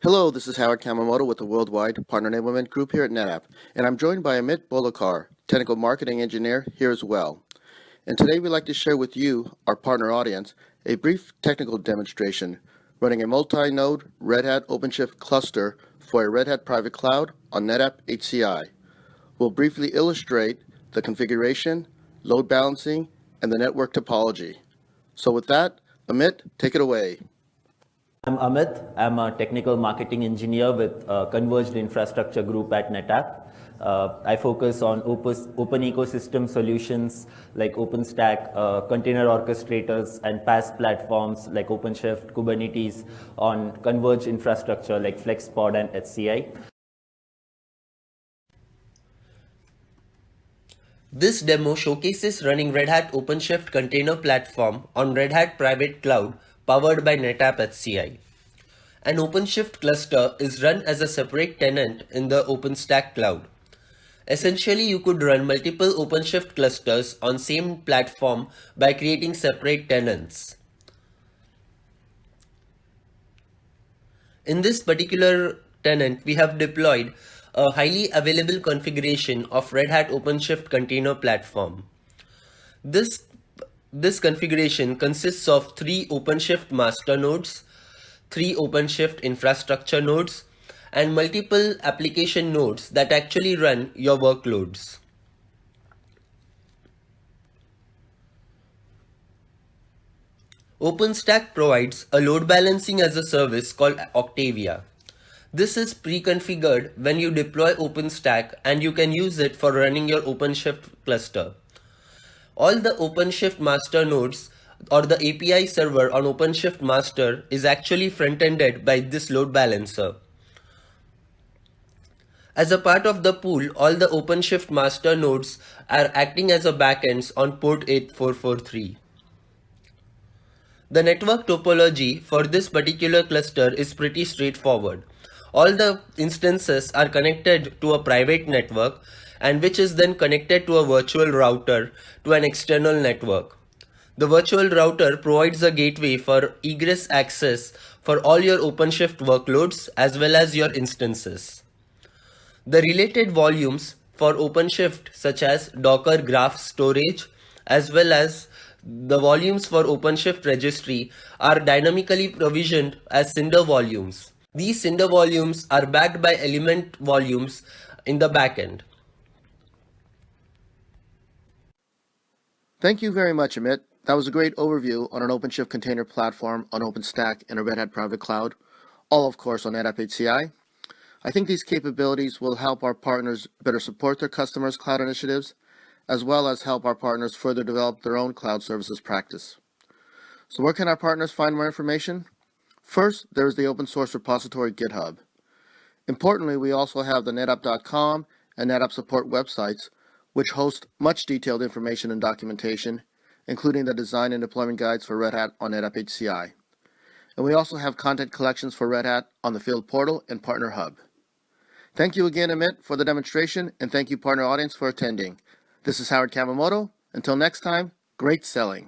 Hello, this is Howard Kamamoto with the Worldwide Partner Enablement Group here at NetApp, and I'm joined by Amit Bolakar, Technical Marketing Engineer here as well. And today we'd like to share with you, our partner audience, a brief technical demonstration running a multi-node Red Hat OpenShift cluster for a Red Hat private cloud on NetApp HCI. We'll briefly illustrate the configuration, load balancing, and the network topology. So with that, Amit, take it away. I'm Amit. I'm a technical marketing engineer with Converged Infrastructure Group at NetApp. I focus on open ecosystem solutions like OpenStack, container orchestrators, and PaaS platforms like OpenShift, Kubernetes on converged infrastructure like FlexPod and HCI. This demo showcases running Red Hat OpenShift container platform on Red Hat private cloud powered by NetApp HCI. An OpenShift cluster is run as a separate tenant in the OpenStack cloud. Essentially, you could run multiple OpenShift clusters on same platform by creating separate tenants. In this particular tenant, we have deployed a highly available configuration of Red Hat OpenShift container platform. This configuration consists of 3 OpenShift master nodes, 3 OpenShift infrastructure nodes, and multiple application nodes that actually run your workloads. OpenStack provides a load balancing as a service called Octavia. This is pre-configured when you deploy OpenStack, and you can use it for running your OpenShift cluster. All the OpenShift master nodes or the API server on OpenShift master is actually front-ended by this load balancer. As a part of the pool, all the OpenShift master nodes are acting as a backends on port 8443. The network topology for this particular cluster is pretty straightforward. All the instances are connected to a private network, and which is then connected to a virtual router to an external network. The virtual router provides a gateway for egress access for all your OpenShift workloads as well as your instances. The related volumes for OpenShift, such as Docker graph storage as well as the volumes for OpenShift registry, are dynamically provisioned as Cinder volumes. These Cinder volumes are backed by element volumes in the backend. Thank you very much, Amit. That was a great overview on an OpenShift container platform on OpenStack and a Red Hat private cloud, all of course on NetApp HCI. I think these capabilities will help our partners better support their customers' cloud initiatives, as well as help our partners further develop their own cloud services practice. So where can our partners find more information? First, there is the open source repository GitHub. Importantly, we also have the NetApp.com and NetApp support websites, which host much detailed information and documentation, including the design and deployment guides for Red Hat on NetApp HCI. And we also have content collections for Red Hat on the Field Portal and Partner Hub. Thank you again, Amit, for the demonstration, and thank you, partner audience, for attending. This is Howard Kamamoto. Until next time, great selling.